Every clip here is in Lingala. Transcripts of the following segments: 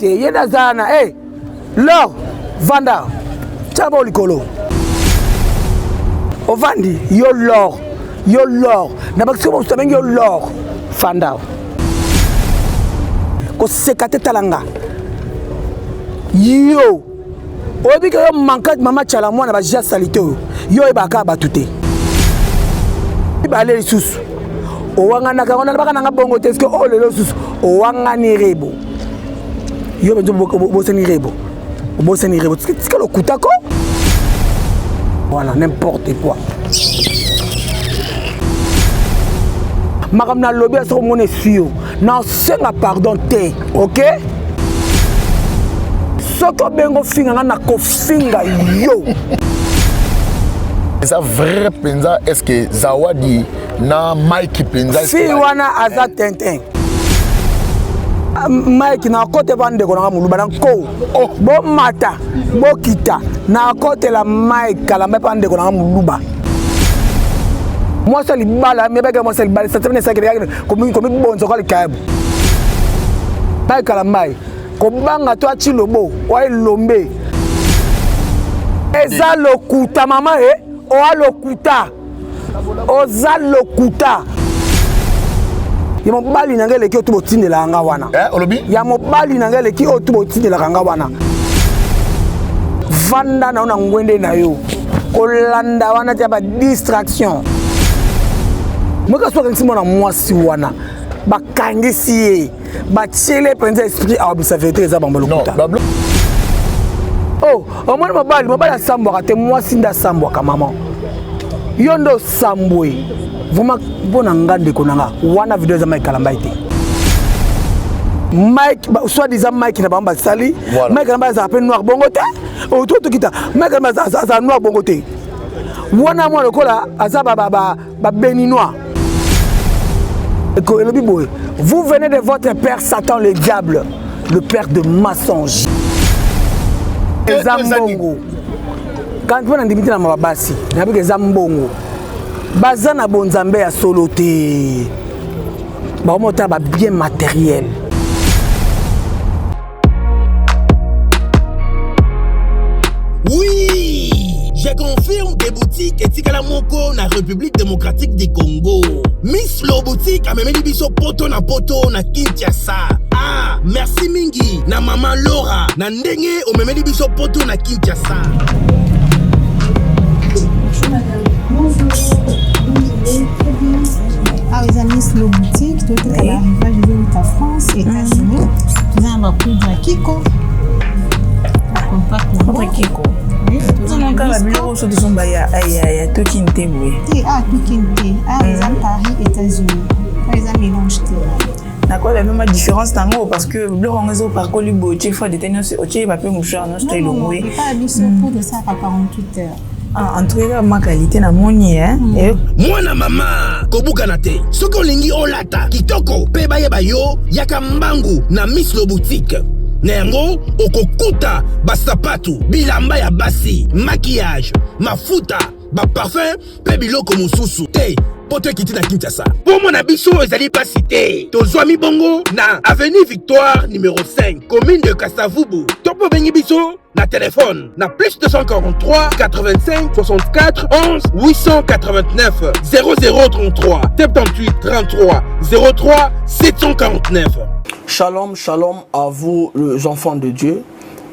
Yena zana, l'or, vanda, tchabo likolo. Ovandi, yo l'or, Nabaksimo ustamengi yo l'or, fanda. Ko sekate talanga. Yo, obi que yo mankat mama chala mwana ba jia salito. Yo ebaka batute. Ba le susu. Owanga nakangona baka nanga bongo teske o lelo susu. Owanga ni rebo. Yo benzo boseni rebo. Boseni rebo. Tika lo kutako. Voilà, n'importe quoi. Makamna lobby so mone suyo. Na senga pardon te, OK? Soko bengo finga na ko finga yo. Ça vrai penza est-ce que Zawadi na Mike penza si wana aza Tintin. Mike na kote bande ko na muluba na ko. Bo mata, bo kita na kote la Mike kala mpe bande ko na muluba. Moi ça libala mais ba moi ça libala ça tene ça comme bonzo ko le kabu. Mike kala mai ko banga to achilobo wa lombe. Eza lokuta mama oa lokuta. Oza lokuta. Ya mobali nangele ki otubo tindela anga wana. Olobi? Ya mobali nangele ki otubo tindela anga wana. Vanda na una ngwende na yo. Kolanda wana tia ba distraction. Mweka soka nsi mwana mwasi wana. Ba kangisi ye. Ba tiele penza esprit a obisa vérité eza bamba lokuta. Non, oh, au moins mobali asambwaka te mwasi nda asambwaka maman. Yondo sambwe. Vraiment bona ngande konanga wana video za Mike Kalambai te. Mike soit disant Mike na bamba sali, voilà. Mike Kalambai za appel noir bongo te. O to kita, Mike Kalambai za noir bongo te. Wana mwa lokola azaba ba béninois. Vous venez de votre père Satan le diable, le père de mensonge. Zambongo. Quand on a dit na mabasi, na bike zambongo. Bazana bonzambe ya soloté. Ba mota ba bien matériel. Oui, je confirme des boutiques et Tikala Moko na République démocratique du Congo. Miss Lo boutique a même dit biso poto na Kinshasa. Ah, merci mingi na maman Laura na ndenge o même dit biso poto na Kinshasa. Bonjour madame. Bonjour. Ah, les amis, c'est le boutique. Tout est à l'arrivage de la France, États-Unis. Nous avons un poudre Kiko. Poudre Kiko. Nous avons encore la bureau sur de son baya. Aïe, tout qui n'était oui. Ah, tout qui n'était. Ah, les amis, Paris, États-Unis. Les amis, mélange. D'accord, la même différence dans l'eau parce que le réseau par Colibo, tu fais des tenants, tu vas pas mouchard, non, je t'ai loué. Non, pas habillé pour de ça à 48 heures. En tout cas, ma qualité na moni Moi na mama kobukana te. Soko lingi olata kitoko pe bayeba yo yaka mbangu na Miss Lo boutique. Nengo okokuta basapatu bilamba ya basi, maquillage, mafuta, ba parfum pe biloko mususu. Poto kiti na Kinshasa. Pour mon abisso ezali pas cité. Tozwami bongo na avenue Victoire numéro 5, commune de Kasavubu. Topo bengi biso na téléphone na plus 243 85 64 11 889 0033 78 33 03 749. Shalom, shalom à vous les enfants de Dieu.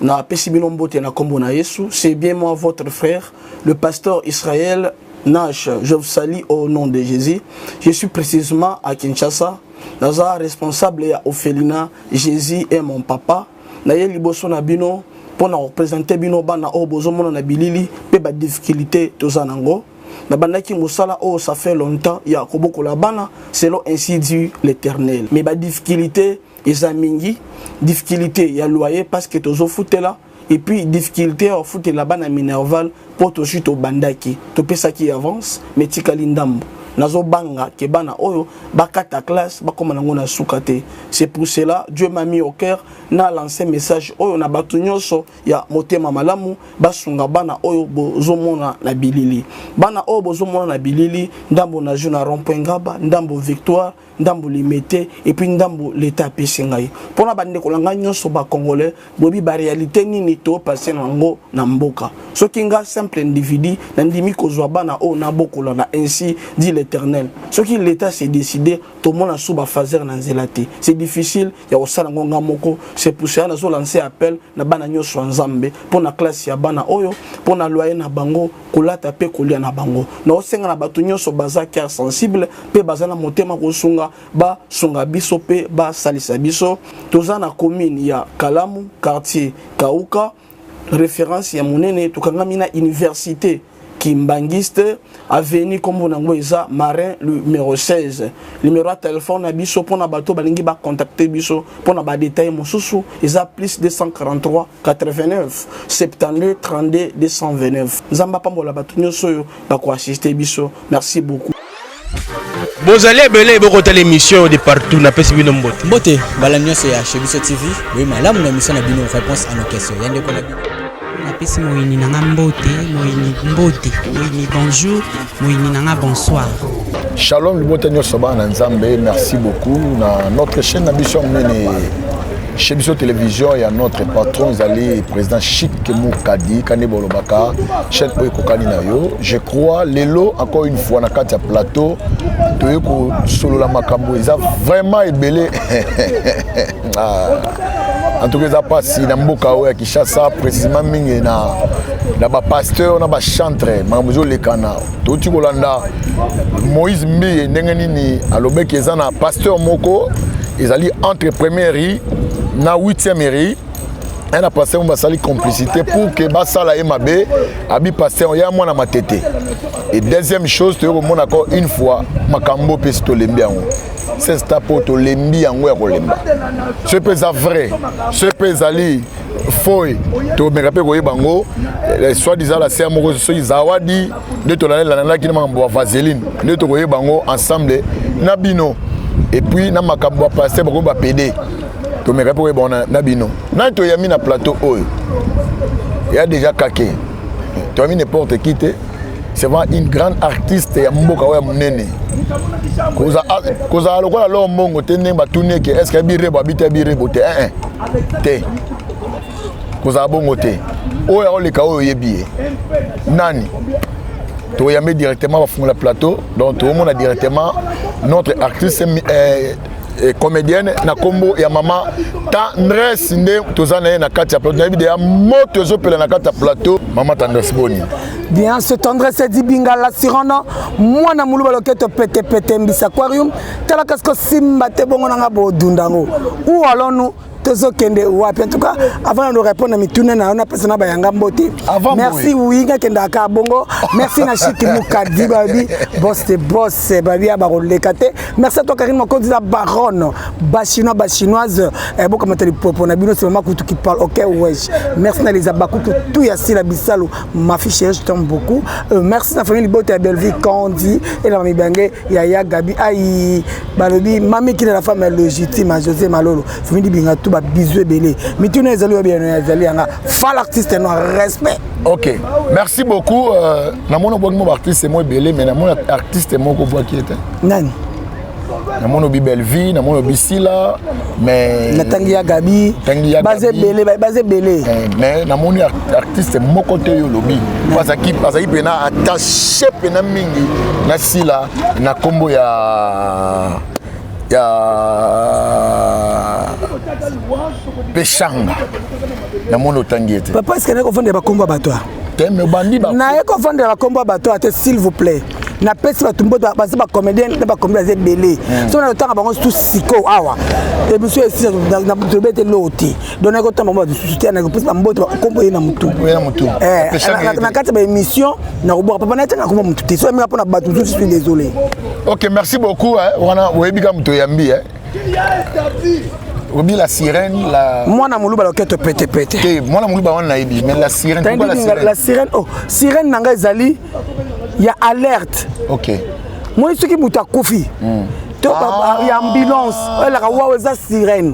Na Pesibilombo te na kombo na Yesu. C'est bien moi votre frère, le pasteur Israël Nash. Je vous salue au nom de Jésus. Je suis précisément à Kinshasa. Naza responsable ya Ophelina. Jésus est mon papa. Na ye liboso na bino pour na représenter bino bana o bozo mona na bilili pe ba difficulté tozanango. Na bandaki mosala o ça fait longtemps ya koboko la bana selon ainsi dit l'Éternel. Mais ba difficulté ezamingi, difficulté ya loyer parce que tozo foutela. Et puis difficulté à foutre la banane minerval pour tout suite au bandaki. Tu peux ça qui avance, mais tu calindam. nazo banga ke bana oyo bakata classe bakoma nango na sukate. C'est pour cela Dieu m'a mis au cœur na lancé message oyo na batu nyonso ya motema malamu basunga bana oyo bozomona na bilili. Bana oyo bozomona na bilili ndambo na juna rond-point Ngaba, ndambo Victoire, ndambo Limete et puis ndambo l'état pesingai. Pona bande kolanga nyonso ba congolais bobi ba réalité nini to passer nango na mboka. Soki nga simple individu na ndimi kozwa bana oyo na bokola na ainsi dit l'Éternel. Soki l'état s'est décidé to mona suba fazer na nzelati. C'est difficile ya osala ngonga moko. C'est pour ça na zo lancer appel na bana nyonso nzambe pona classe ya bana oyo pona loyer na bango kolata pe kolia na bango. Na osenga na batu nyonso baza cœur sensible pe baza na motema kosunga ba sunga biso pe ba salisa biso. Toza na commune ya Kalamu, quartier Kauka, référence ya monene tukangami na université Kimbangiste, avenue comme Eza, Marin, numéro 16. Numéro de téléphone, biso pour na bateau, balingi ba contacter biso pour na ba détail mosusu, Eza plus 243 89 72 32 229. Zamba pambola bateau nyoso ba ko assister biso. Merci beaucoup. Vous allez belé beaucoup l'émission de partout na pesi bino mbote. Mbote, balanyo c'est chez Biso TV. Oui, madame, la mission na bino réponse à nos questions. Yande ko na bino. Napesi moyini nanga mbote, moyini bonjour, moyini nanga bonsoir. Shalom libote nyonso bana nzambe, merci beaucoup. Na notre chaîne Nabiso Mene chez Biso Télévision, il y a notre patron Zali, président Chic Moukadi, Kane Bolobaka, chaîne Oekokani Nayo. Je crois, Lelo, encore une fois, na Katia Plateau, Toyoko Solo la Makambo, ils ont vraiment ébélé. En tout cas, ça passe dans Mboka ou à Kinshasa, précisément mingi na ba pasteur na ba chantre, Mamuzo Lekana. Tout tu kolanda Moïse Mbi ndenge nini alobe keza na pasteur moko, ils allaient entre première ri na 8e ri. On a passé une basali complicité pour que basala emabe abi pasteur ya mwana matete. Et deuxième chose, tu vois encore une fois makambo pesto lembiango. C'est ça pour te lembi yango ya kolemba. Ce peut être vrai, ce peut être faux. Tu me rappelles que bango, soit disant la serre moko so zawadi de to la nana ki na mambo vaseline, de to koye bango ensemble na bino. Et puis na makambo passer bako ba PD. Tu me rappelles que bon na bino. Na to yami na plateau oyo. Il y a déjà kaké. Tu as mis n'importe qui te. C'est vraiment une grande artiste ya mboka wa munene. Koza lokola lo mbongo te nemba tune ke est-ce que birebo habite birebo te te koza bongo te oya oleka oyo yebié nani to yamé directement va fondre le plateau donc tout le monde a directement notre artiste comédienne na kombo ya mama Tendresse nde tozana na kati ya plateau na vidéo moto zo pela na kati ya plateau mama Tendresse Boni. Bien, ce Tendresse dit binga la sirana, moi na mulu baloketo pete mbisa aquarium, tala kasko simba te bongo nanga bo dundango. Ou allons-nous tozokende wapi en tout cas avant de répondre à mitune na ona personne ba yanga mbote. Merci winga kenda ka bongo. Merci na Chic Moukadi babi boss babi ya barolekate. Merci à toi Karine Mokondi la baronne chinoise bon comment tu propos na bino c'est maman kutu qui parle OK wesh. Merci na les abakutu tout ya sila bisalo ma fiche je t'aime beaucoup. Merci na famille Bote Belleville Kandi et la mami Bangé Yaya Gabi ai balobi mami qui est la femme légitime José Malolo. Famille binga tout bisous belé. Mais tu n'es pas fal artiste non respect. OK. Merci beaucoup. Na mon artiste c'est moi belé mais na mon artiste moi ko voix qui était. Nani? Na mon Belleville, na mon Bisila mais na Tanguya Gabi. Basé belé. Mais na mon artiste mon côté yo lobi. Parce qu'il pena attaché pena mingi na sila na kombo ya Peshanga na mono tangiete. Papa est-ce que vous vendez ba combo bateau? Teme bandi ba. Na eko vendre ba combo bateau s'il vous plaît. Na pesi ba tumbo ba ba comédien ba comédien belé. So na tanga bango tout siko awa. Et monsieur ici na tobete loti. Donc na ko tamba ba soutien na ko pesi ba mboto ba combo na mutu. Na mutu. Na kati ba émission na ko papa na tanga ko mutu. So mi na ba tout je suis désolé. OK, merci beaucoup wana webika muto yambi Obi la sirène la moi na muluba loketo pete. Moi na muluba wana ibi mais la sirène pourquoi la sirène? La sirène nanga ezali ya alerte. OK. moi soki mutu akufi to ya ambulance elaka wawe eza sirène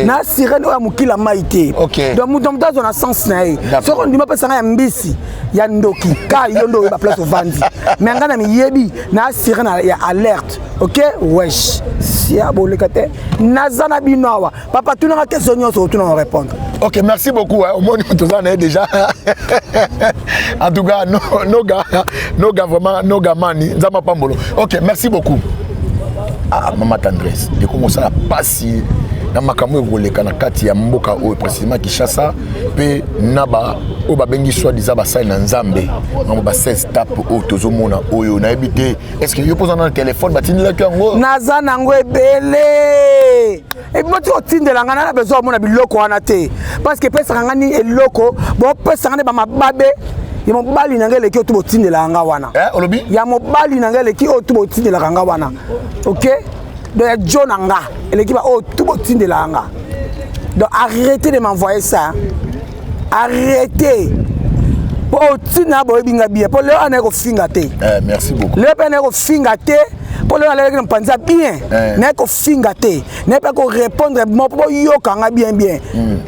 na sirène oyo mokila mai te donc mutu mutu azwa na sens na ye soki ondima pesanga ya mbisi ya ndoki ka yo ndo oyeba place ovandi mais nga na miyebi na sirène ya alerte ok wesh sia boleka te naza na bino awa papa tunanga question nyonso otuna répondre. Ok, merci beaucoup. Au moins, nous sommes déjà. En tout cas, nos gars vraiment, nos gars mani, Zama Pambolo. Ok, merci beaucoup. Ah, maman Tendresse, de comment ça passe na makambo evoleka na kati ya mboka oyo précisément Kinshasa pe naba o babengi soi-disant basali na nzambe na ba 16 tape o tozomona oyo na ebité est-ce que yo posa na téléphone batini la kango naza nango ebele et moti otindela ngana na besoin mona biloko wana te parce que pesa ngani eloko bo pesa ngane ba mababe ya mobali na ngele ki otubo tindela nga wana olobi ya mobali na ngele ki otubo tindela nga wana OK de John Anga et l'équipe oh tout botin de la Anga. Donc arrêtez de m'envoyer ça. Arrêtez. Oh tina boy binga bien. Pour le anéro fingate. Merci beaucoup. Le anéro fingate. Pour le anéro panza bien. Neko fingate. N'est pas qu'on répondre mon pour yo kanga bien bien.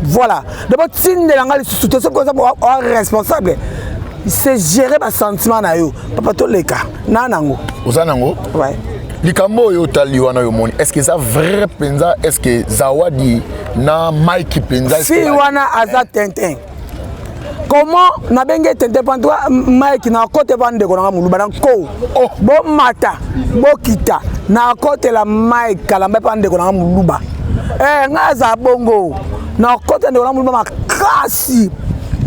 Voilà. Donc botin de la Anga sous tout ça comme ça pour responsable. C'est gérer ma sentiment na yo. Papa to leka. Nanango. Ozanango? Ouais. Likambo yo taliwana yo moni est-ce que ça vrai penza est-ce que zawadi na Mike penza si wana aza Tintin comment na benge Tintin pandwa Mike na côté bande ko na muluba na ko bo mata bo kita na côté la Mike kalamba pande ko na muluba ngaza bongo na côté de ko na muluba makasi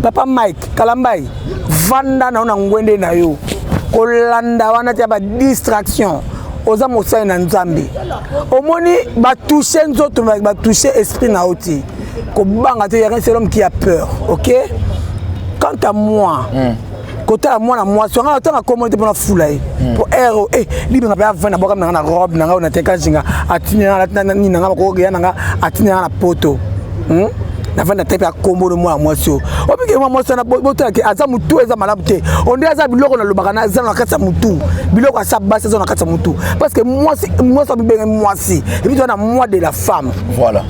papa Mike kalambai vanda na ngwende na yo kolanda wana tia ba distraction oza mosai na nzambe omoni ba toucher nzoto ba toucher esprit na oti ko banga te y'a seul homme qui a peur OK quant à moi côté à moi na moi sur un temps comment te pour fula pour héros libre na ba vana boka na robe na na teka jinga atina na ni na ko ya na atina na poto na vana tepe a kombo de moi so obike moi so na boto ke aza mutu eza malamu te on aza biloko na lobaka na za na kata mutu biloko asa basa za na kata mutu parce que moi ça bibenga moi si et puis on a moi de la femme voilà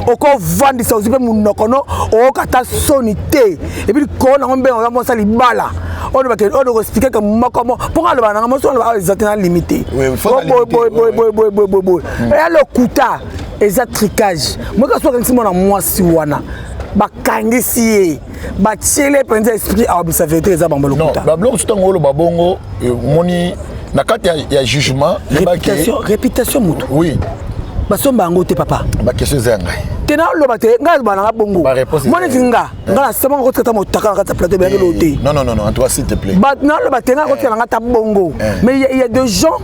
oko vandi ça aussi pe munokono o kata sonité et puis ko na ngombe on va ça libala on va on expliquer que moko pour aller ba na mo so na exactement limité boy et le kuta eza tricage moi ka so quand na moi si wana bakangisi ye batiele penza esprit a obisa vérité eza bambolo kuta ba blog tout ngolo babongo moni na kati ya jugement réputation mutu oui basomba ngo te papa ba question zenga tena lo bate ngal bana nga bongo moni finga ngala sema ngo kata motaka kata plateau bien loté non en toi s'il te plaît ba na lo bate nga ko tena ngata bongo mais il y a des gens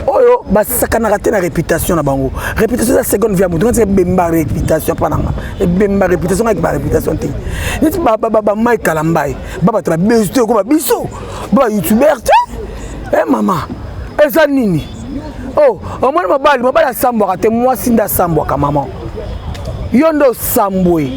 oyo basakana raté na réputation na bango réputation la seconde vie mutu ngati bemba réputation pananga e bemba réputation avec ba réputation te niti ba Mike Kalambai baba tra besto ko ba biso ba youtuber te mama eza nini oh omoni mobali asambwaka te mwasi nde asambwaka mama yo nde osambwe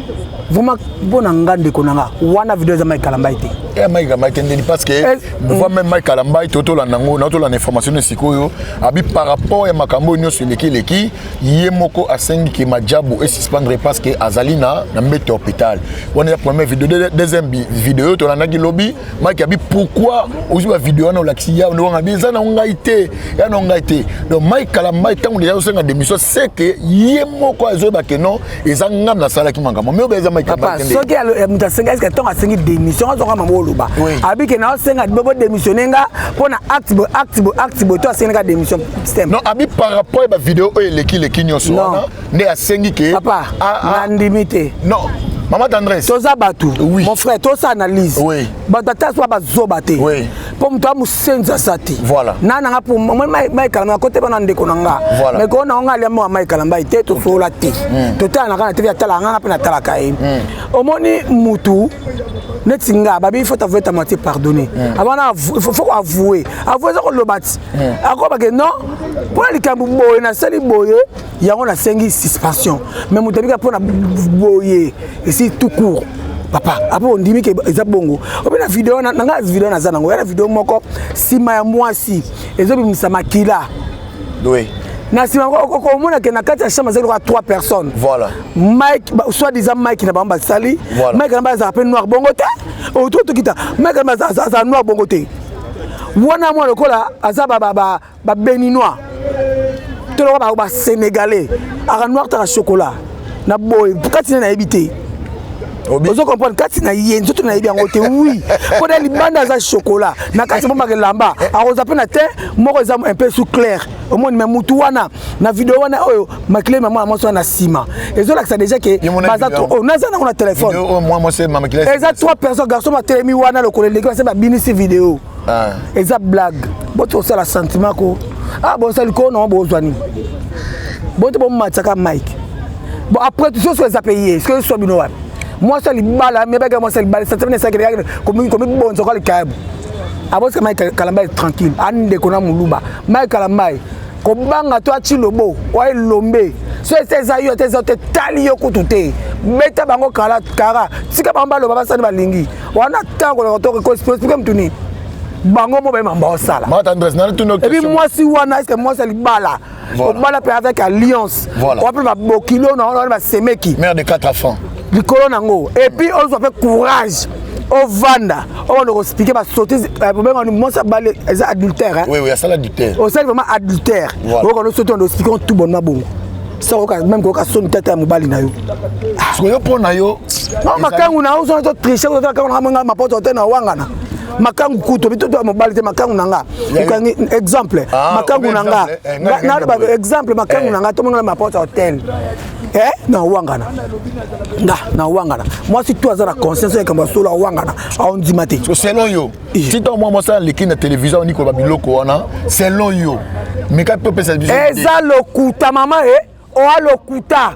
vraiment mpona nga ndeko na nga wana video eza Mike Kalambai te Mike Kalambai kendeni parce que voit même Mike Kalambai totolanda ngo na totolanda information sikoyo abi par rapport ya makambo nyonso leki ye moko asengi ke majabu et suspendre parce que azalina na mbete hôpital wana ya première vidéo deuxième vidéo tolanda ki lobby Mike abi pourquoi ozi ba vidéo na olaksi ya ndo ngabi za na ngaite ya na ngaite donc Mike Kalambai tango déjà osenga démission c'est que ye moko azoba ke non eza ngam na sala ki mangamo mais obeza Mike Kalambai kendeni soki mutasenga est-ce que tango asengi démission azoka mambo loba abike na osenga bobo démissionner nga pona acte bo to asenga démission système non abi par rapport ba vidéo leki nyonso wana ne asengi ke papa na ndimité non Maman Tendresse toza batu oui. Mon frère toza analyse oui batata soit bazobate oui pour mto musenza sati voilà nana nga pour moi Mike Kalambai côté bana ndeko nanga mais ko na nga liamo Mike Kalambai te to sola te to ta na kana te ya tala nga pe na tala kai omoni mutu netinga babi faut avouer ta moitié pardonner avant faut avouer ça ko lobati akoba que non pour likambu boye na sali boye yango na sengi suspension mais mutabika pour na boye et c'est tout court papa après on dit que eza bongo obi na vidéo na nga vidéo na zanango ya vidéo moko sima ya mwasi ezo bimisa makila oui na sima ko mona ke na kati ya chambre zelo 3 personnes voilà Mike soit disant Mike na bamba sali Mike na bamba za pe noir bongo te o to kita Mike na za noir bongo te wana mwa lokola aza ba béninois to lo ba sénégalais ara noir ta chocolat na boy kati na ebité ozo comprendre kati na yenzo to na yebi yango te oui ko na libanda za chocolat na kati bomba ke lamba aroza pe na te moko eza un peu sous clair au moins même mutu wana na vidéo wana oyo makile maman moi na sima ezo la ça déjà que baza to na za na na téléphone moi c'est ma makile eza 3 personnes garçon ma telemi wana le collègue que c'est ba binisi vidéo eza blague boto ça la sentiment ko bon ça le ko non bozwani boto bon mataka Mike bon après tout ça soit payé ce que soit binoa moi ça libala mais pas moi ça libala ça fait ça comme bon ça le cab avant que Mike Kalamba est tranquille ande kona muluba Mike Kalamba ko banga to achilobo wa lombe so eza yo te tali yo kutute beta bango kala kara sika bamba lo baba sani balingi wana tango to ko expliquer mtuni bango mo ba mamba osala ma tendresse na tout notre et puis moi si wana est-ce que moi ça libala au bala pe avec alliance on appelle ba bokilo on va semeki mère de 4 enfants likolo nango et puis on doit faire courage au vanda on doit expliquer ba sauter problème on moi ça balé adultère hein oui ça l'adultère on c'est vraiment adultère on doit sauter on doit expliquer tout bonnement bon ça même ko son tête à mobali na yo ce que yo pona yo non makangu na on so tricher on doit quand on ma porte hôtel na wangana makangu kuto bito to mobali te makangu nanga exemple makangu nanga na exemple makangu nanga to mona ma porte hôtel na wangana na wangana moi si toi za conscience ya kamba solo wangana on dit maté selon yo si toi moi ça l'équipe de télévision ni ko ba biloko wana selon yo mais quand peut ça eza lokuta mama o lokuta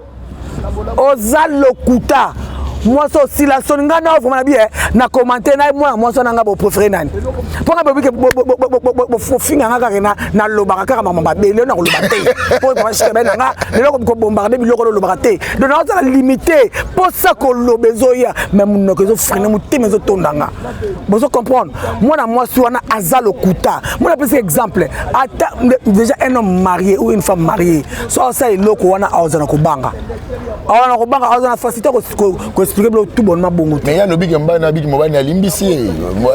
oza lokuta moi ça aussi la soninga na vraiment bien na commenter na moi ça nanga bo préféré nani pour nga bobi ke fo finga nga na lobaka kaka mama bele na lobaka te pour moi je ben nga lelo ko bombarder biloko lobaka te donc on va limiter pour ça ko lobezoya même no ko zo freiner mu te mezo tondanga bozo comprendre moi na moi si wana azalo kuta moi na petit exemple déjà un homme marié ou une femme mariée so ça loko wana azana ko banga azana facilité ko expliquer tout bonnement bongo mais ya lobi kamba na biki mobali na limbisi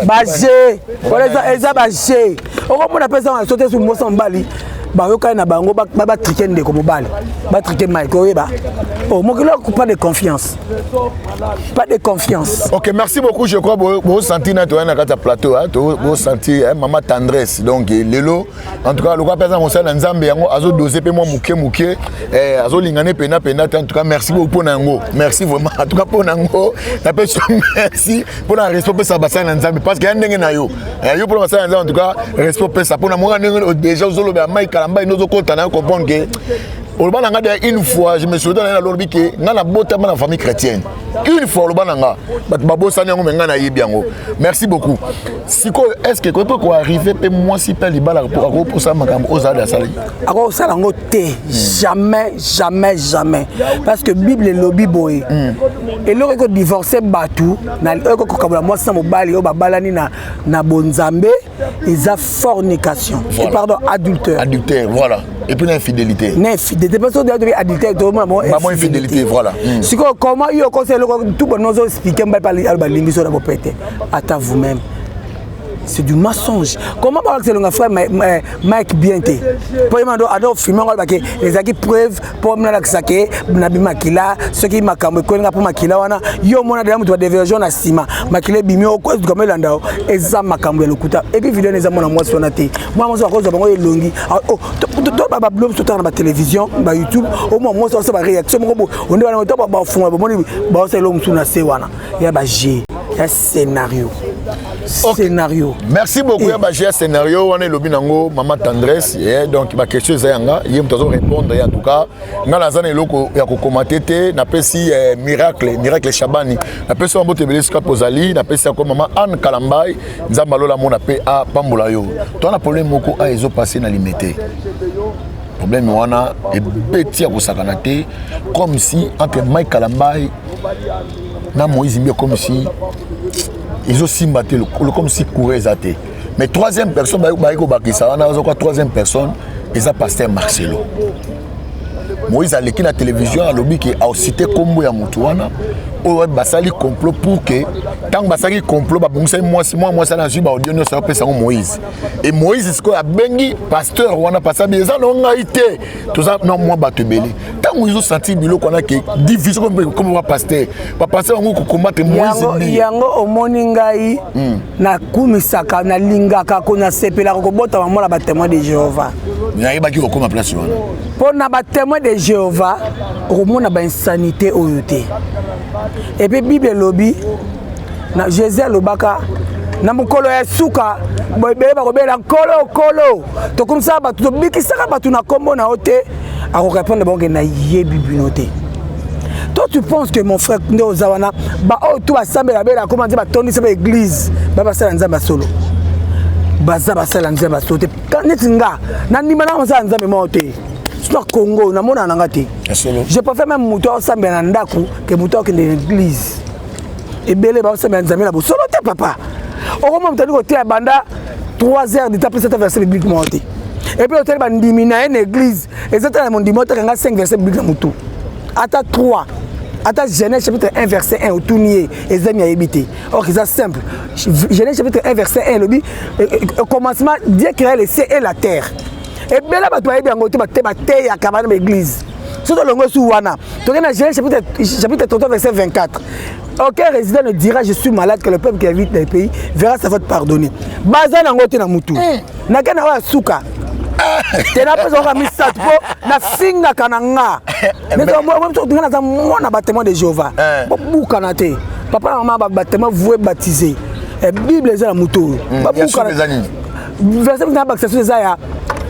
bagé voilà eza bagé oko mona pesa on sauter sur mosa mbali ba yoka na bango ba triquer ndeko mobali ba triquer Mike oyeba mon gars pas de confiance OK merci beaucoup je crois vous sentir na toi na kata plateau hein vous sentir maman tendresse donc lelo en tout cas le gars pesa mon sala nzambe yango azo doser pe moi muke azo lingane pena en tout cas merci beaucoup pour nango merci vraiment en tout cas pour nango na pe merci pour la respect ça basa na nzambe parce que ndenge na yo pour la basa en tout cas respect ça pour na mo ndenge déjà zolo ba Mike Kalamba inozo kota na comprendre que une fois je me suis donné la lobby que na la botte ma famille chrétienne une fois le bananga babo sanyango menga na yebiango merci beaucoup siko est-ce que peut quoi arriver pe moi si pe libala pour ça makam ozada sali ako salango te jamais parce que bible et lobby boy et le ko divorcer batu na ko kabula moi sans mobali o babalani na bonzambe isa fornication et pardon adultère voilà et puis l'infidélité des personnes de adultère tout maman infidélité voilà si comment yo conseil tout bon nous expliquer par lingi sur la popette attends vous-même c'est du mensonge comment parler que le frère Mike Bienté pour demander ado filmer les acquis preuves pour me la saké na bimakila ce qui makambo ko nga pour makila wana yo mona de mutu diversion na sima makile bimi o ko comme landa eza makambo lokuta et puis vidéo les amona moi sonate moi moi ko bango elongi to baba blog tout na télévision ba YouTube au moins ça ba réaction mo on est wana to ba fuma ba moni ba ça lo mtu na se wana ya ba G ya scénario. Scénario. Merci beaucoup ya ba scénario on est lobi nango maman tendresse et donc ba question zanga yem tozo répondre en tout cas ngala zana eloko ya ko commenter te na pesi miracle Shabani na pesi on bote beleska pozali na pesi ko maman Anne Kalambai nzamba lola mona pe a pambola yo to na problème moko a ezo passer na limité problème wana e beti ya ko sakana te comme si entre Mike Kalambai na Moïse Mbi comme si ils ont simbaté comme si courait zaté. Mais troisième personne baiko bakisa on a quoi troisième personne ils a pasteur Marcelo. Moïse a l'équipe la télévision a lobby qui a cité combo ya mutuana o basali complot pour que tant basali complot ba bongisa moi ça na suba audio no ça pesa Moïse et Moïse ce ko a bengi pasteur wana pasa bien no ngaité tout ça non moi batebeli tant ils ont senti biloko na que division comme va pasteur on ko combattre Moïse yango omoni ngai na kumisaka na lingaka ko na sepela ko bota mama ba témoin de Jéhovah ya ibaki ko ma place wana pour na ba témoin de Jéhovah ko mona ba insanité oyote. Et puis Bible lobby na Jésus lobaka na mukolo ya suka boyebe ba kobela kolo to comme ça ba to bikisaka ba na kombo na ote a répondre bon na yebi binote. Toi tu penses que mon frère Ndo Zawana ba o tu assemble la bela comment dire ba toni sa église ba ba sala nzamba solo baza ba sala nzamba solo quand netinga na ndima na sala nzamba mote. Congo, na mona nangati. Je préfère même mouton sambe na ndaku que mouton qui de l'église. Et belé ba sambe nzambe na bo solo te papa. Au moment où tu es banda 3 heures de taper cette verset biblique monté. Et puis hôtel bandimi na une église, exactement mon dimote nga 5 versets bibliques na moutou. Ata 3. Ata Genèse chapitre 1 verset 1 au tournier et amis à habiter. Or c'est simple. Genèse chapitre 1 verset 1 le dit au commencement Dieu créa les cieux et la terre. Et bien là, tu as bien goûté à Kabana l'église. Surtout le Ngosu Wana. Tu regardes Genèse chapitre 33 verset 24. Aucun résident ne dira je suis malade que le peuple qui habite dans le pays verra sa faute pardonnée. Bazan en goûté na mutu. Na kana wa suka. Tu n'as pas encore mis ça pour na finga kananga. Mais moi tu as un bâtiment de Jéhovah. Beaucoup kanate. Papa et maman bâtiment voué baptisé. Et Bible est la mutu. Verset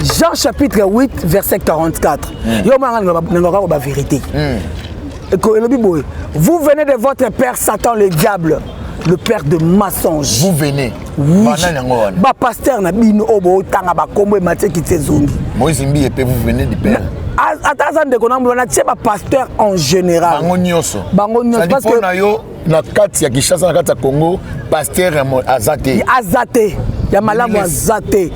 Jean chapitre 8 verset 44. La vérité. Vous venez de votre père Satan le diable, le père de mensonges. Vous venez. Oui. Ba pasteur na bino obo tanga ba kombo maté ki tezongi. Moïse Mbi et vous venez du père. Atazan de konambo na tie ba pasteur en général. Bango nyonso parce que na yo na kati ya Kinshasa na kati ya Congo pasteur azate. Azate. Ya malamu azate.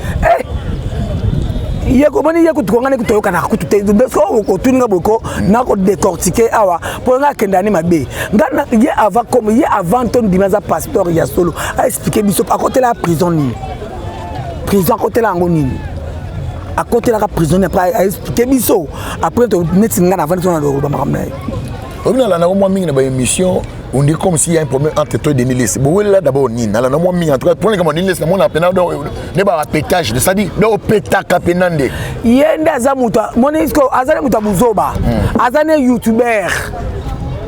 Yeko boni yeko tukongane kutoyoka na kutute beso okotuninga boko na ko décortiquer awa pour nga kendani mabe ngana ye avant comme ye avant ton dimanza pasteur ya solo a expliquer biso à côté la prison ni prison côté la ngoni à côté la prison après a expliquer biso après to netinga na avant ton na ba makamna obina la na mo mingi na ba émission on dit comme s'il y a un problème entre toi et Denis. Bon, là d'abord, ni. Là, non, moi, en tout cas, pour les commandes, Denis, mon appel, ne pas pétage, ça dit, non, pétage, pénande. Yenda Zamuta, mon esco, Azane Mutabuzoba, Azane YouTuber.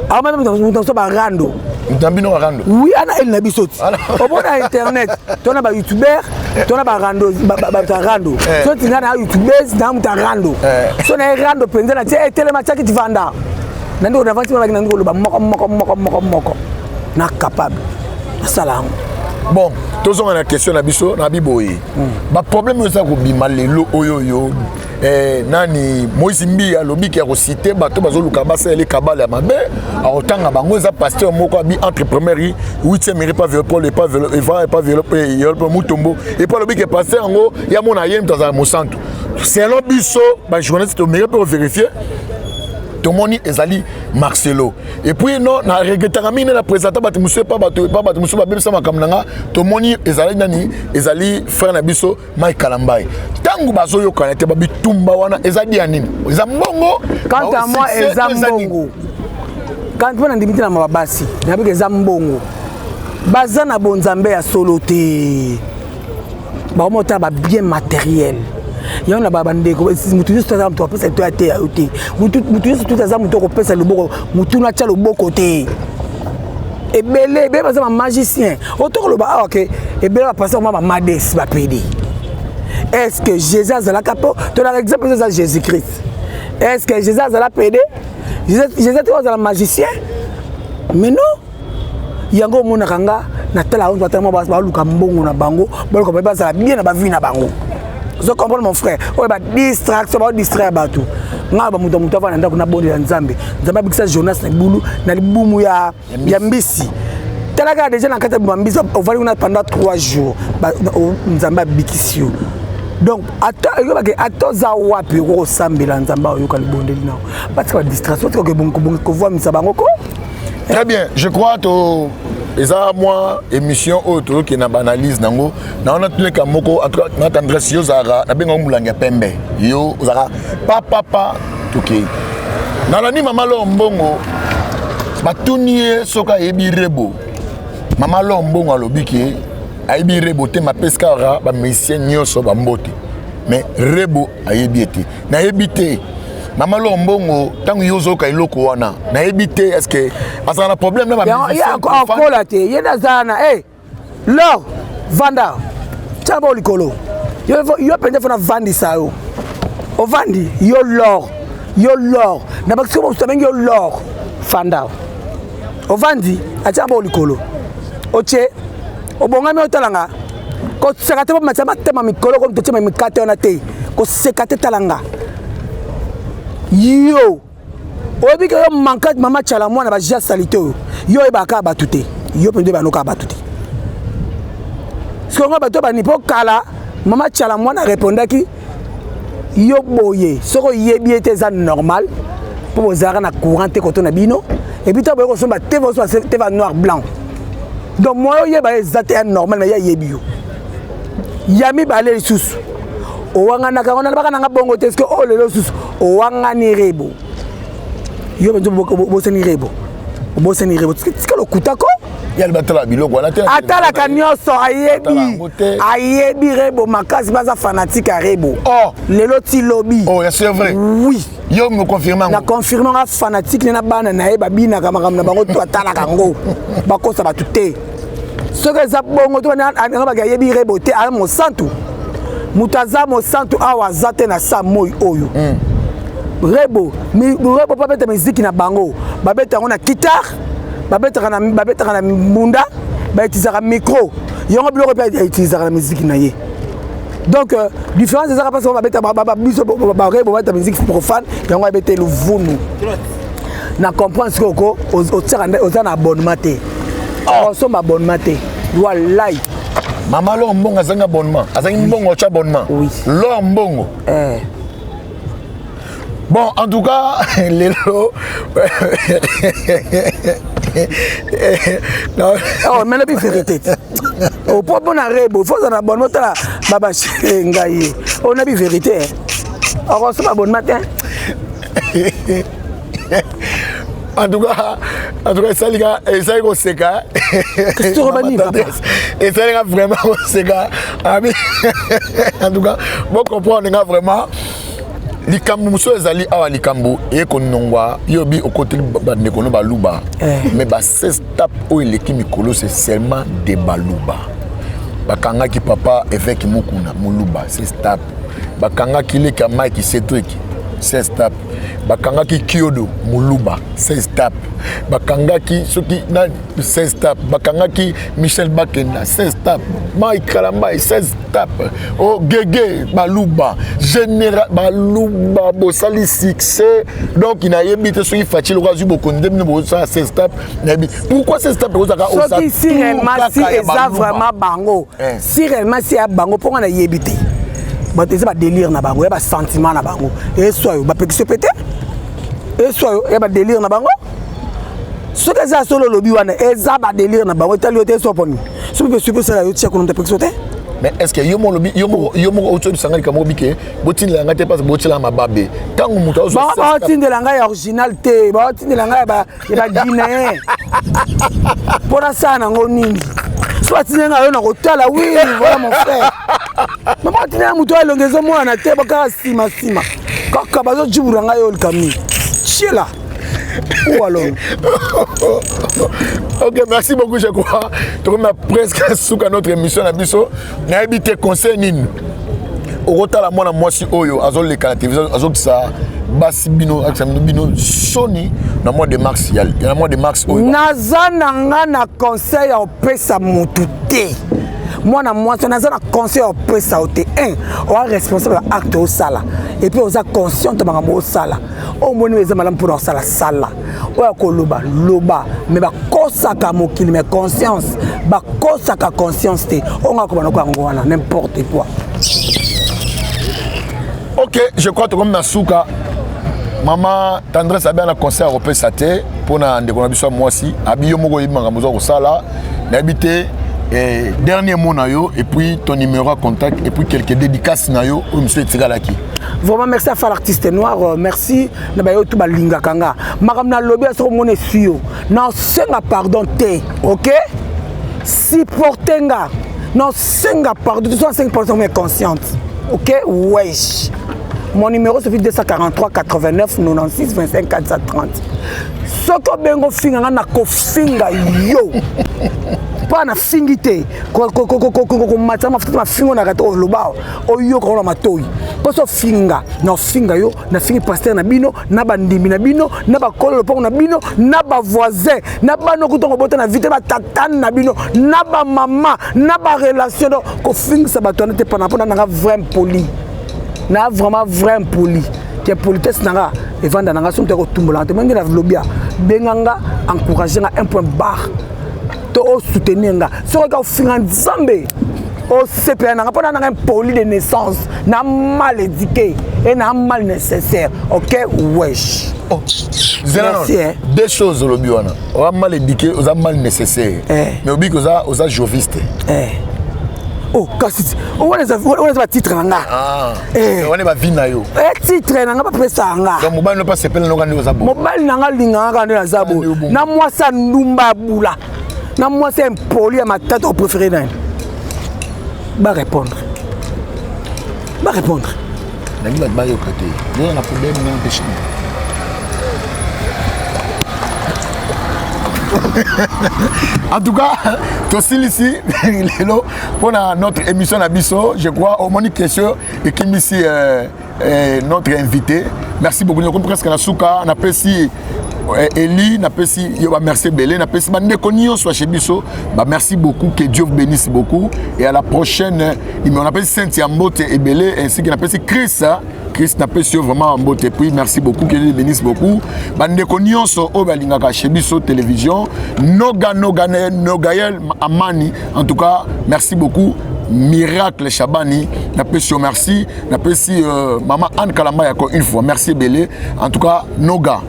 Alors, même, nous sommes à Rando. Rando. Oui, Anna El Nabisot. Au bon Internet, tu as un YouTuber, tu as un Rando. Si tu as un YouTuber, tu as un Rando. Si tu as un Rando, tu as un télématin qui te vend. Nando na vanti mabaki nando ba moko na capable salam. Bon, tous on a la question na biso na biboyi. Ba problème ça ko bima lelo oyoyo nani Moïse Mbi alobi ki a cité bato bazoluka basa ele kabala mabe a otanga bango za pasteur moko abi entrepreneur 8e pas Paul et pas Mutombo et pas lobi que pasteur ngo ya mona yem dans un centre. C'est un biso ba journaliste to mérite pour vérifier. Tomoni ezali Marcelo et puis non na regretaka mine na présenter bato musu pas bato musu ba bebisa makamnanga tomoni ezali nani ezali frère na biso Mike Kalambai tangu bazo yo kanete ba bitumba wana ezali ya nini ezambongo quant à moi ezambongo quand on ndimiti na mabasi na bika ezambongo bazana bonzambe ya soloté ba mota ba bien matériel. Il y a un abandé, mutu juste ça tu appelles ça tu as été mutu juste tout ça mutu ko pesa le boko mutu na tcha le boko côté et belé be parce que magicien autour le ba OK et belé va passer ma madès va pédé. Est-ce que Jésus a la capo tu as l'exemple de Jésus-Christ. Est-ce que Jésus a la pédé Jésus est un magicien mais non yango mona kanga na tala on va tellement ba luka mbongo na bango ba ko ba ça bien na ba vie na bango. Je comprends mon frère. On va distraction, on va distraire tout. nga ba muto avana ndako na bonde ya Nzambe Nzambe abikisa Jonas na bulu na libumu ya mbisi talaka déjà na kata mbisi ovali na pendant 3 jours Nzambe abikisi yo donc atoza wapi ko sambela Nzambe oyo ka libondeli nao parce que la distraction ko ko voir misabango ko. Très bien, je crois que eza moi émission auto qui na analyse nango na on a tous les kamoko na tendresse yo zara na benga mulanga pembe yo zara papa tuki na la ni mama lo mbongo batunier soka yebi rebo mama lo mbongo alobiki ayebi rebo te ma pescara ba mesien nyoso ba mbote mais rebo ayebi ete na yebite Maman Lombongo, tant que yozo ka iloko wana, na ebite est-ce que parce qu'on a problème là ba musicien. Il y a encore là té, yena zana eh. Lo, vanda. Tabo likolo. Yo pende fona vandi sa yo. O vandi, yo l'or. Yo l'or. Na ba kiso mo yo l'or. Fanda. O vandi, a tabo likolo. Oche, o bongami otalanga. Ko sekate ba matama tema mikolo ko mtoche mikate ona te. Ko sekate talanga. Yo obi que yo manka mama chala mwana ba jia salito yo e baka batute yo pende ba noka batute ce qu'on ba to ba ni po kala mama chala mwana répondaki yo boye soko yebi ete za normal pour zara na courant te koto na bino et puis to ba ko so ba te va noir blanc donc moi yo ba ezate normal mais ya yebi yo yami ba le susu Owanga na kangona baka na bongo te que oh lelo susu owanga ni rebo yo benzo bosa ni rebo bosa ni rebo tika lo kutako ya le batala biloko wana te atala kanyoso ayebi rebo makasi baza fanatique à rebo oh lelo ti lobby oh c'est vrai oui yo me confirmant na confirmant nga fanatique na bana na yeba bina kama na bango to atala kango bakosa batute ce que za bongo to na ba yebi rebo te a mo santu Mutaza mo santu awa zate na sa moi oyo. Rebo pa beta musique na bango. Ba beta na guitare, ba beta na munda, ba utiliser micro. Yongo biloko pa utiliser la musique na ye. Donc différence ça parce que ba beta ba rebo ba beta musique profane, yongo ba beta le vunu. Na comprendre ce que au tira abonnement te. On somme abonnement te. Wallahi. Maman Lombongo azanga abonnement. Azanga mbongo cha abonnement. Oui. Lombongo. Bon, en tout cas, les lots. Oh, mais la vérité. Au propos na rebo, faut un abonnement là. Baba ngaye. On a la vérité. On reçoit abonnement matin. En tout cas, ça les gars, ça les gars c'est ça. Qu'est-ce que tu rebondis papa? Et ça les gars vraiment c'est ça. En tout cas, bon comprendre les gars vraiment. Likambu muso ezali awa likambu e konongwa yobi okoti bande kono baluba mais ba 16 tape o eleki mikolo c'est seulement des baluba bakanga ki papa évêque mukuna muluba 16 tape bakanga ki le kama ki Cedric 16 tape bakanga ki Kyodo muluba 16 tape bakanga ki soki na 16 tape bakanga ki Michel Bakenda 16 tape Mike Kalamba 16 tape oh Gege baluba général baluba bosali succès donc il a yebité soki facile ko azubo konde ne bo 16 tape pourquoi 16 tape ozaka osa si réellement si eza vraiment bango si réellement si a bango pour on a yebité ba tese ba délire na bango ya ba sentiment na bango et soyo ba pekise pété et soyo ya ba délire na bango ce que ça solo lobby wana eza ba délire na bango tali ote so poni so peut super ça yo tia ko nta pekise té mais est-ce que yo mo lobby yo mo auto sangali ka mo bike botini la ngate pas botila mababe tangu muto ozo ba tinde la ngai original té ba tinde la ngai ba guinéen pour ça na ngonini soit tinde ngai yo na kotala oui voilà mon frère maman tinde muto elongezo mwana té ba ka sima kaka bazo jibura ngai yo likami chiela ou alors ok, merci beaucoup, je crois. Tu as presque sous notre émission. On a évité conseil nini. Au retour la moi si oyo azol les télévision azol ça basi bino bino Sony na mois de mars il y a mois de mars oyo. Nazana na conseil au pesa mututé. moi na moi ça na conseil au pressa au un on est responsable acte au sala et puis on est conscient de makambo au sala au moni eza malam pour sala sala oya koloba loba mais ba kosaka mokili mais conscience ba kosaka conscience te on nga ko banoko ngwana n'importe quoi. Ok, je crois que comme Nasuka, maman tendresse a bien un concert européen saté pour na ndeko na biso moi aussi abiyo moko yimanga mozo ko sala n'habité et dernier mot na yo et puis ton numéro de contact et puis quelques dédicaces na yo ou monsieur Tsigalaki. Vraiment merci à faire l'artiste noir, merci na ba yo tout ba linga kanga makam na lobby so mone suyo na senga pardon te, OK? Si portenga non senga pardon, tu sois 5% mais consciente. OK? Wesh. Mon numéro c'est 243 89 96 25 430. Soko bengo finga na ko finga yo. Pas na fingité. Ko matama futa fingo na gato loba. O yo ko na matoi. Poso finga, na finga yo, na fingi pasteur na bino, na bandimi na bino, na ba kolo poko na bino, na ba voisin, na ba no kutongo bota na vite ba tatane na bino, na ba mama, na ba relation ko finga sa bato na te pana pona na vraiment poli. Na vraiment vrai poli que politesse nanga et vendre nanga son teko tumbola te mengi na lobia benganga encourager un point barre to soutenir nga so ka finga nzambe o CPA nanga pona nanga poli de naissance na mal éduqué et na mal nécessaire. OK? Wesh. Oh. Deux choses au lobby wana. On a mal éduqué, on a mal nécessaire. Mais obi ko za joviste. Oh, kasi on est titre nanga. On est ba vie na yo. Titre nanga pas pesa nga. Donc mobile ne pas s'appeler nanga ni ozabo. Mobile nanga linga nga ni ozabo. Na moi ça ndumba bula. Na moi c'est impoli à ma tête au préféré nan. Ba répondre. Nagi ba yo côté. Nous on a problème na péché. En tout cas, Tossil ici, pour notre émission Abisso, je crois, au moni question et qui ici notre invité. Merci beaucoup. Nous sommes presque à la souka, on appelle ici Eli, on appelle ici merci Belé, on appelle ici Nekonio soit chez Bisso. Merci beaucoup, que Dieu vous bénisse beaucoup et à la prochaine. On appelle Cynthia Mbote et Belé ainsi qu'on appelle ici Chris. Chris n'a pas su vraiment en beauté. Puis merci beaucoup, que Dieu bénisse beaucoup. Bandeko nyonso o balingaka chez Bisso télévision. Nogaël Amani. En tout cas, merci beaucoup. Miracle Chabani. N'a pas su merci. N'a pas su maman Anne Kalama encore une fois. Merci Belé. En tout cas, Nogaël.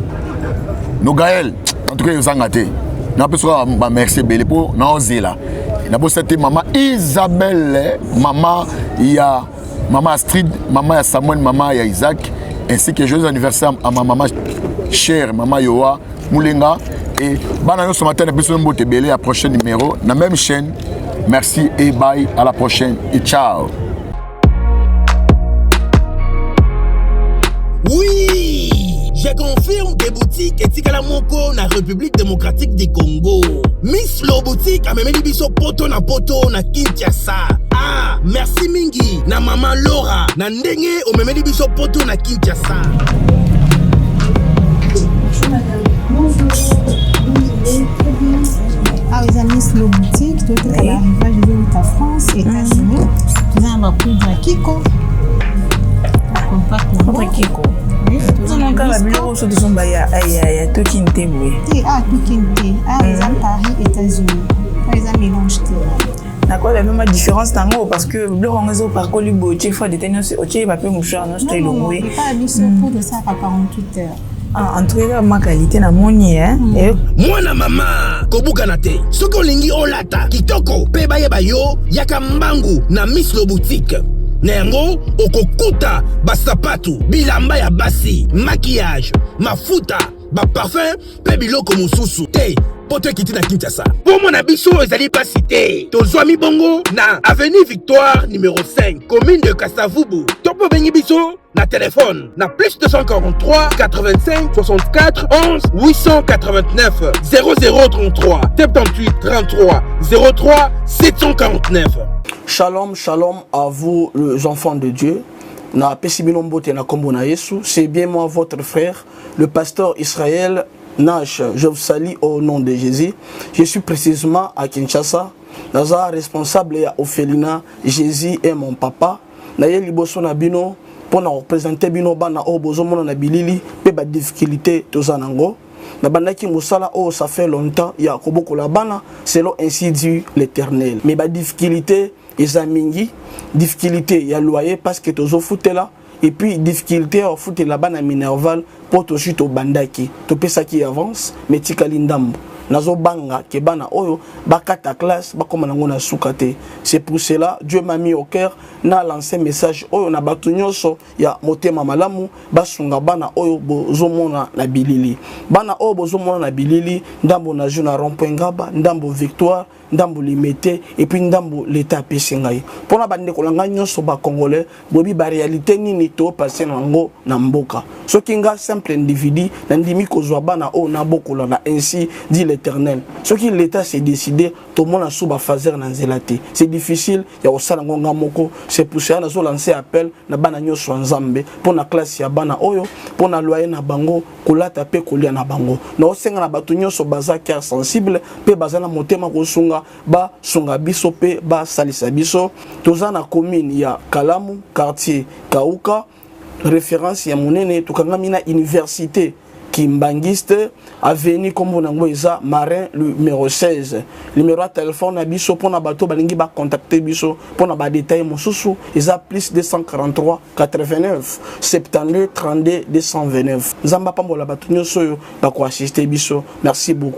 En tout cas, ils ont gâté. N'a pas su merci Belé pour Naozela. N'a pas su maman Isabelle. Maman il y a Maman Astrid, maman Samuel, maman Isaac, ainsi que joyeux anniversaire à ma maman chère, maman Yoa, Moulenga. Et banano ce matin, nous avons à la prochaine numéro, dans la même chaîne. Merci et bye, à la prochaine et ciao. Oui, je confirme des boutiques et Tikala Moko na République démocratique du Congo. Miss Lo Boutique a même dit poto na Kinshasa. Ah, merci mingi na maman Laura na ndenge o même dit poto na Kinshasa. Ah, les amis, Miss Lo Boutique, tout est à l'arrivage de la France, États-Unis. Nous avons un prix de Kiko. Contre Kiko. Non, quand la bureau se sont baya, aïe, tout qui n'était oui. Ah, tout qui n'était. Ah, les amis, Paris, États-Unis. Les amis, mélange. D'accord, la même différence dans moi parce que le rangeau par Colibo, tu fais des tennis, tu vas pas moucher en Australie. Non, non, pas habitué pour de ça à 48 heures. En tout cas, ma qualité na moni hein. Moi na mama, kobuka te. Soko lingi olata, kitoko, pe baye bayo, yaka mbangu na Miss Lo Boutique. Nengo, okokuta, basapatu, bilamba ya basi, maquillage, mafuta, ba parfum, pe biloko mususu. Te, poto kiti na Kinshasa. Pour mon abisso, ezali pas cité. Tozwami bongo na avenue Victoire numéro 5, commune de Kassavubu. Topo bengi biso na téléphone na plus 243 85 64 11 889 0033 78 33 03 749. Shalom, shalom à vous les enfants de Dieu. Na Pesibilombo na Kombo na Yesu, c'est bien moi votre frère, le pasteur Israël Nash. Je vous salue au nom de Jésus. Je suis précisément à Kinshasa. naza responsable ya Ophelina Jésus est mon papa na ye liboso na bino pour na représenter bino bana o bozomona na bilili pe ba difficulté tozanango na bandaki musala o ça fait longtemps ya kobokola bana selon ainsi dit l'Éternel mais ba difficulté ezamingi difficulté ya loyer parce que tozo futela et puis difficulté à foutre là-bas na Minerval pour to chute au bandaki to pesa qui avance mais tikali ndambo nazo banga ke bana oyo bakata classe bakoma nango na sukate. C'est pour cela Dieu m'a mis au cœur na lancé message oyo na batu nyonso ya motema malamu basunga bana oyo bozomona na bilili bana oyo bozomona na bilili ndambo na juna rond-point Ngaba ndambo Victoire ndambo Limete et puis ndambo l'état pesingai pona bande kolanga nyonso ba congolais bobi ba réalité nini to passer nango na mboka soki nga simple individu na ndimi kozwa bana o na bokola na ainsi dit l'Éternel soki l'état s'est décidé to mona sou ba fazer na nzelate c'est difficile ya osala ngonga moko. C'est pour ça nazo lancer appel na bana nyonso nzambe pona classe ya bana oyo pona loyer na bango kolata pe kolia na bango na osenga na batu nyonso baza cœur sensible pe baza na motema kosunga ba sunga biso pe ba salisa biso toza na commune ya Kalamu quartier Kauka référence ya monene tukangami na université Kimbangiste avenue comme nango eza Marin numéro 16 numéro de téléphone na biso pona bato balingi ba contacter biso pona ba détail mosusu eza plus 243 89 72 32 229 nzamba pambola bato nyonso ba ko assister biso merci beaucoup.